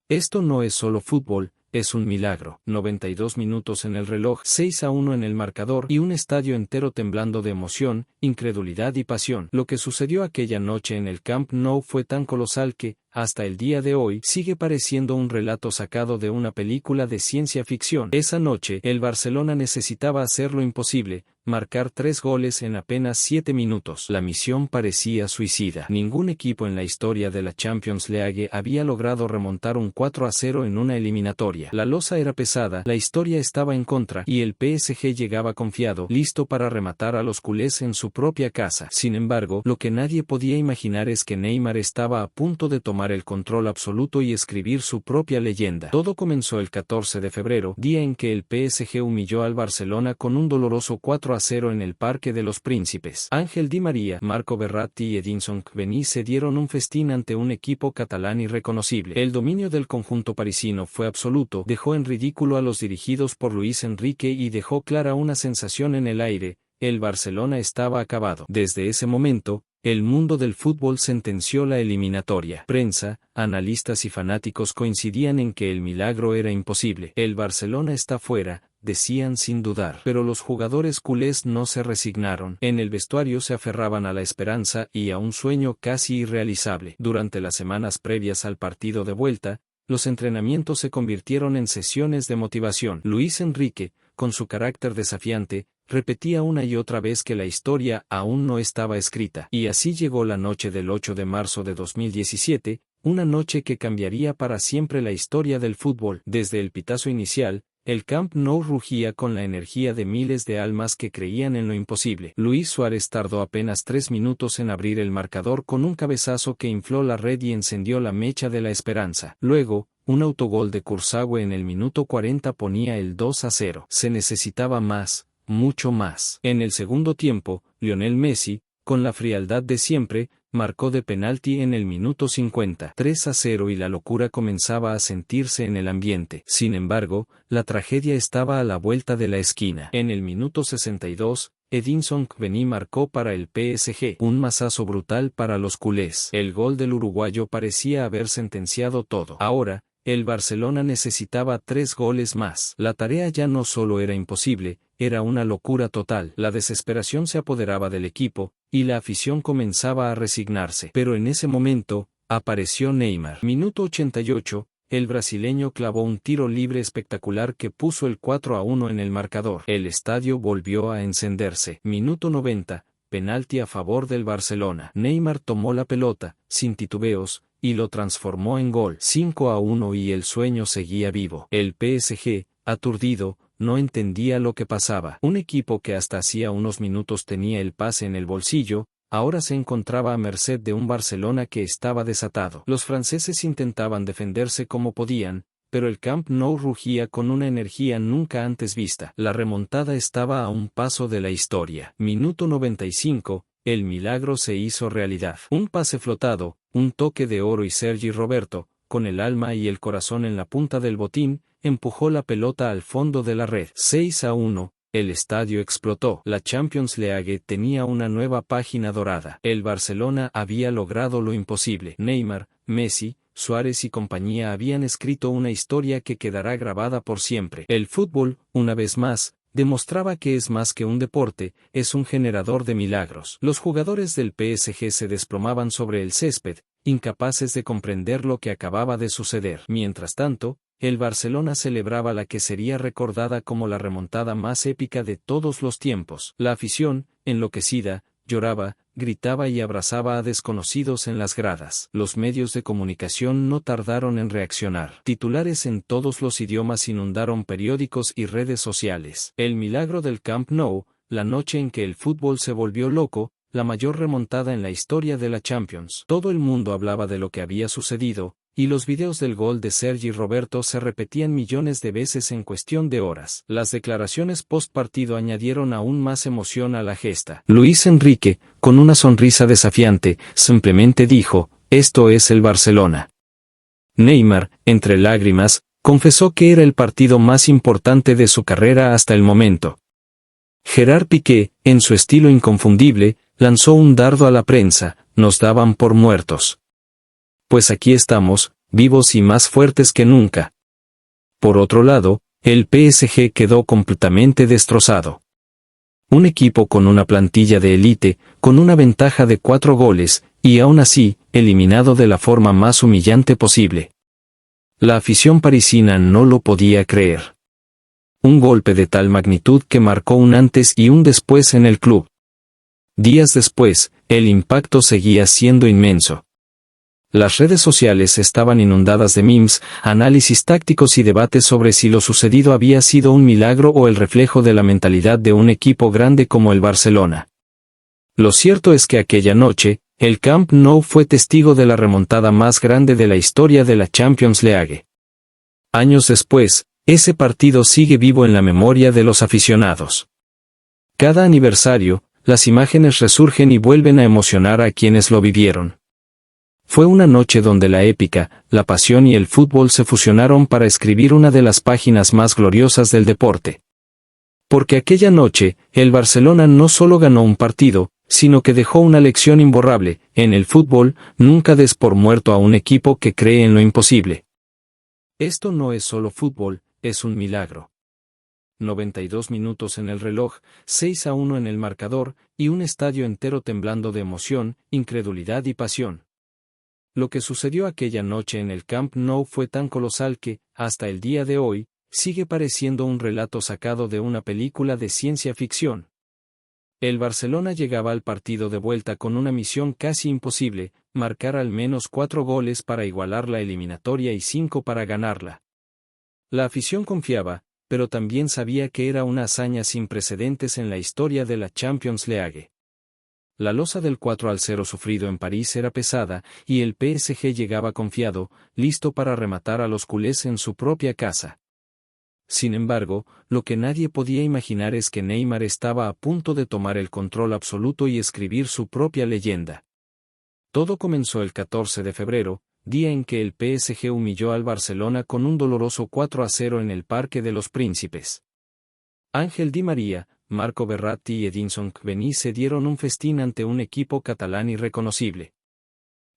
Esto no es solo fútbol, es un milagro. 92 minutos en el reloj, 6-1 en el marcador y un estadio entero temblando de emoción, incredulidad y pasión. Lo que sucedió aquella noche en el Camp Nou fue tan colosal que, hasta el día de hoy, sigue pareciendo un relato sacado de una película de ciencia ficción. Esa noche, el Barcelona necesitaba hacer lo imposible, marcar 3 goles en apenas 7 minutos. La misión parecía suicida. Ningún equipo en la historia de la Champions League había logrado remontar un 4-0 en una eliminatoria. La losa era pesada, la historia estaba en contra, y el PSG llegaba confiado, listo para rematar a los culés en su propia casa. Sin embargo, lo que nadie podía imaginar es que Neymar estaba a punto de tomar el control absoluto y escribir su propia leyenda. Todo comenzó el 14 de febrero, día en que el PSG humilló al Barcelona con un doloroso 4-0 en el Parque de los Príncipes. Ángel Di María, Marco Verratti y Edinson Cavani se dieron un festín ante un equipo catalán irreconocible. El dominio del conjunto parisino fue absoluto, dejó en ridículo a los dirigidos por Luis Enrique y dejó clara una sensación en el aire: el Barcelona estaba acabado. Desde ese momento, el mundo del fútbol sentenció la eliminatoria. Prensa, analistas y fanáticos coincidían en que el milagro era imposible. El Barcelona está fuera, decían sin dudar. Pero los jugadores culés no se resignaron. En el vestuario se aferraban a la esperanza y a un sueño casi irrealizable. Durante las semanas previas al partido de vuelta, los entrenamientos se convirtieron en sesiones de motivación. Luis Enrique, con su carácter desafiante, repetía una y otra vez que la historia aún no estaba escrita. Y así llegó la noche del 8 de marzo de 2017, una noche que cambiaría para siempre la historia del fútbol. Desde el pitazo inicial, el Camp Nou rugía con la energía de miles de almas que creían en lo imposible. Luis Suárez tardó apenas 3 minutos en abrir el marcador con un cabezazo que infló la red y encendió la mecha de la esperanza. Luego, un autogol de Kurzawa en el minuto 40 ponía el 2-0. Se necesitaba más, mucho más. En el segundo tiempo, Lionel Messi, con la frialdad de siempre, marcó de penalti en el minuto 50. 3-0 y la locura comenzaba a sentirse en el ambiente. Sin embargo, la tragedia estaba a la vuelta de la esquina. En el minuto 62, Edinson Cavani marcó para el PSG, un mazazo brutal para los culés. El gol del uruguayo parecía haber sentenciado todo. Ahora, el Barcelona necesitaba 3 goles más. La tarea ya no solo era imposible, era una locura total. La desesperación se apoderaba del equipo, y la afición comenzaba a resignarse. Pero en ese momento, apareció Neymar. Minuto 88, el brasileño clavó un tiro libre espectacular que puso el 4-1 en el marcador. El estadio volvió a encenderse. Minuto 90, penalti a favor del Barcelona. Neymar tomó la pelota, sin titubeos, y lo transformó en gol. 5-1 y el sueño seguía vivo. El PSG, aturdido, no entendía lo que pasaba. Un equipo que hasta hacía unos minutos tenía el pase en el bolsillo, ahora se encontraba a merced de un Barcelona que estaba desatado. Los franceses intentaban defenderse como podían, pero el Camp Nou rugía con una energía nunca antes vista. La remontada estaba a un paso de la historia. Minuto 95, el milagro se hizo realidad. Un pase flotado, un toque de oro y Sergi Roberto, con el alma y el corazón en la punta del botín, empujó la pelota al fondo de la red. 6-1, el estadio explotó. La Champions League tenía una nueva página dorada. El Barcelona había logrado lo imposible. Neymar, Messi, Suárez y compañía habían escrito una historia que quedará grabada por siempre. El fútbol, una vez más, demostraba que es más que un deporte, es un generador de milagros. Los jugadores del PSG se desplomaban sobre el césped, incapaces de comprender lo que acababa de suceder. Mientras tanto, el Barcelona celebraba la que sería recordada como la remontada más épica de todos los tiempos. La afición, enloquecida, lloraba, gritaba y abrazaba a desconocidos en las gradas. Los medios de comunicación no tardaron en reaccionar. Titulares en todos los idiomas inundaron periódicos y redes sociales. El milagro del Camp Nou, la noche en que el fútbol se volvió loco, la mayor remontada en la historia de la Champions. Todo el mundo hablaba de lo que había sucedido, y los videos del gol de Sergi Roberto se repetían millones de veces en cuestión de horas. Las declaraciones post-partido añadieron aún más emoción a la gesta. Luis Enrique, con una sonrisa desafiante, simplemente dijo: «Esto es el Barcelona». Neymar, entre lágrimas, confesó que era el partido más importante de su carrera hasta el momento. Gerard Piqué, en su estilo inconfundible, lanzó un dardo a la prensa: «Nos daban por muertos. Pues aquí estamos, vivos y más fuertes que nunca. Por otro lado, el PSG quedó completamente destrozado. Un equipo con una plantilla de élite, con una ventaja de 4 goles, y aún así, eliminado de la forma más humillante posible. La afición parisina no lo podía creer. Un golpe de tal magnitud que marcó un antes y un después en el club. Días después, el impacto seguía siendo inmenso. Las redes sociales estaban inundadas de memes, análisis tácticos y debates sobre si lo sucedido había sido un milagro o el reflejo de la mentalidad de un equipo grande como el Barcelona. Lo cierto es que aquella noche, el Camp Nou fue testigo de la remontada más grande de la historia de la Champions League. Años después, ese partido sigue vivo en la memoria de los aficionados. Cada aniversario, las imágenes resurgen y vuelven a emocionar a quienes lo vivieron. Fue una noche donde la épica, la pasión y el fútbol se fusionaron para escribir una de las páginas más gloriosas del deporte. Porque aquella noche, el Barcelona no solo ganó un partido, sino que dejó una lección imborrable: en el fútbol, nunca des por muerto a un equipo que cree en lo imposible. Esto no es solo fútbol, es un milagro. 92 minutos en el reloj, 6-1 en el marcador, y un estadio entero temblando de emoción, incredulidad y pasión. Lo que sucedió aquella noche en el Camp Nou fue tan colosal que, hasta el día de hoy, sigue pareciendo un relato sacado de una película de ciencia ficción. El Barcelona llegaba al partido de vuelta con una misión casi imposible: marcar al menos 4 goles para igualar la eliminatoria y 5 para ganarla. La afición confiaba, pero también sabía que era una hazaña sin precedentes en la historia de la Champions League. La losa del 4-0 sufrido en París era pesada, y el PSG llegaba confiado, listo para rematar a los culés en su propia casa. Sin embargo, lo que nadie podía imaginar es que Neymar estaba a punto de tomar el control absoluto y escribir su propia leyenda. Todo comenzó el 14 de febrero, día en que el PSG humilló al Barcelona con un doloroso 4-0 en el Parque de los Príncipes. Ángel Di María, Marco Verratti y Edinson Cavani se dieron un festín ante un equipo catalán irreconocible.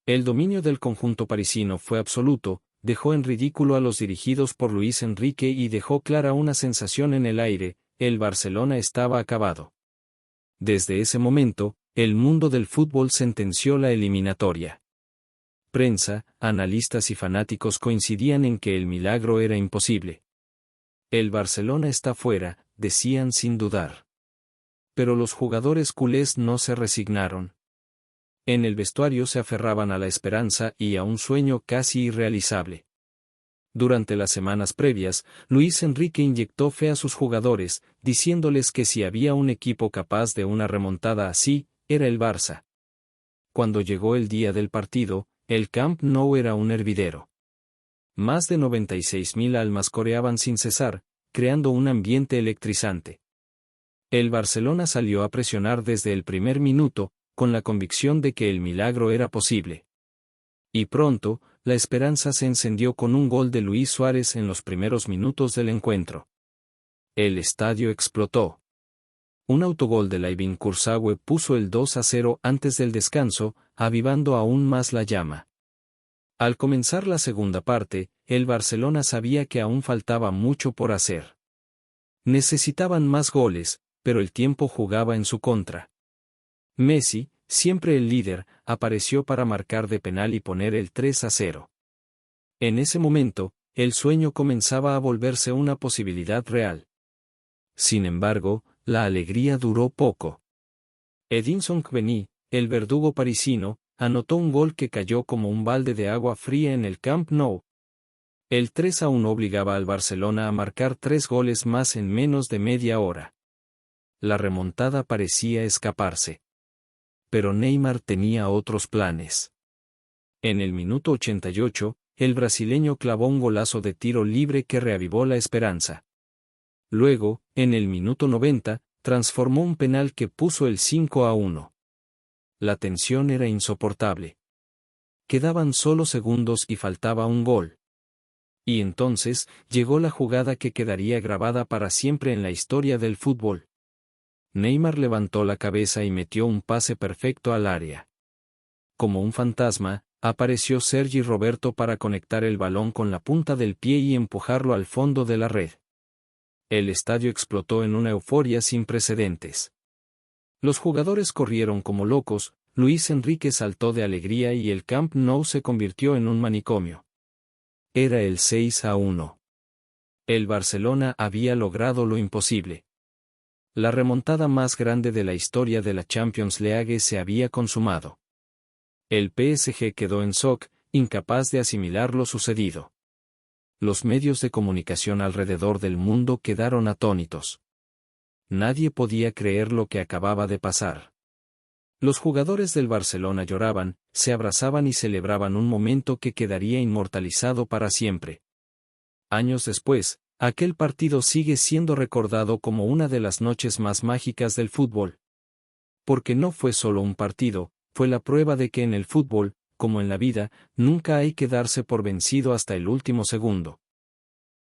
El dominio del conjunto parisino fue absoluto, dejó en ridículo a los dirigidos por Luis Enrique y dejó clara una sensación en el aire: el Barcelona estaba acabado. Desde ese momento, el mundo del fútbol sentenció la eliminatoria. Prensa, analistas y fanáticos coincidían en que el milagro era imposible. El Barcelona está fuera, decían sin dudar. Pero los jugadores culés no se resignaron. En el vestuario se aferraban a la esperanza y a un sueño casi irrealizable. Durante las semanas previas, Luis Enrique inyectó fe a sus jugadores, diciéndoles que si había un equipo capaz de una remontada así, era el Barça. Cuando llegó el día del partido, el Camp Nou era un hervidero. Más de 96.000 almas coreaban sin cesar, creando un ambiente electrizante. El Barcelona salió a presionar desde el primer minuto, con la convicción de que el milagro era posible. Y pronto, la esperanza se encendió con un gol de Luis Suárez en los primeros minutos del encuentro. El estadio explotó. Un autogol de Layvin Kurzawa puso el 2-0 antes del descanso, avivando aún más la llama. Al comenzar la segunda parte, el Barcelona sabía que aún faltaba mucho por hacer. Necesitaban más goles, pero el tiempo jugaba en su contra. Messi, siempre el líder, apareció para marcar de penal y poner el 3-0. En ese momento, el sueño comenzaba a volverse una posibilidad real. Sin embargo, la alegría duró poco. Edinson Cavani, el verdugo parisino, anotó un gol que cayó como un balde de agua fría en el Camp Nou. El 3-1 obligaba al Barcelona a marcar 3 goles más en menos de media hora. La remontada parecía escaparse. Pero Neymar tenía otros planes. En el minuto 88, el brasileño clavó un golazo de tiro libre que reavivó la esperanza. Luego, en el minuto 90, transformó un penal que puso el 5-1. La tensión era insoportable. Quedaban solo segundos y faltaba un gol. Y entonces, llegó la jugada que quedaría grabada para siempre en la historia del fútbol. Neymar levantó la cabeza y metió un pase perfecto al área. Como un fantasma, Apareció Sergi Roberto para conectar el balón con la punta del pie y empujarlo al fondo de la red. El estadio explotó en una euforia sin precedentes. Los jugadores corrieron como locos, Luis Enrique saltó de alegría y el Camp Nou se convirtió en un manicomio. Era el 6-1. El Barcelona había logrado lo imposible. La remontada más grande de la historia de la Champions League se había consumado. El PSG quedó en shock, incapaz de asimilar lo sucedido. Los medios de comunicación alrededor del mundo quedaron atónitos. Nadie podía creer lo que acababa de pasar. Los jugadores del Barcelona lloraban, se abrazaban y celebraban un momento que quedaría inmortalizado para siempre. Años después, aquel partido sigue siendo recordado como una de las noches más mágicas del fútbol. Porque no fue solo un partido, fue la prueba de que en el fútbol, como en la vida, nunca hay que darse por vencido hasta el último segundo.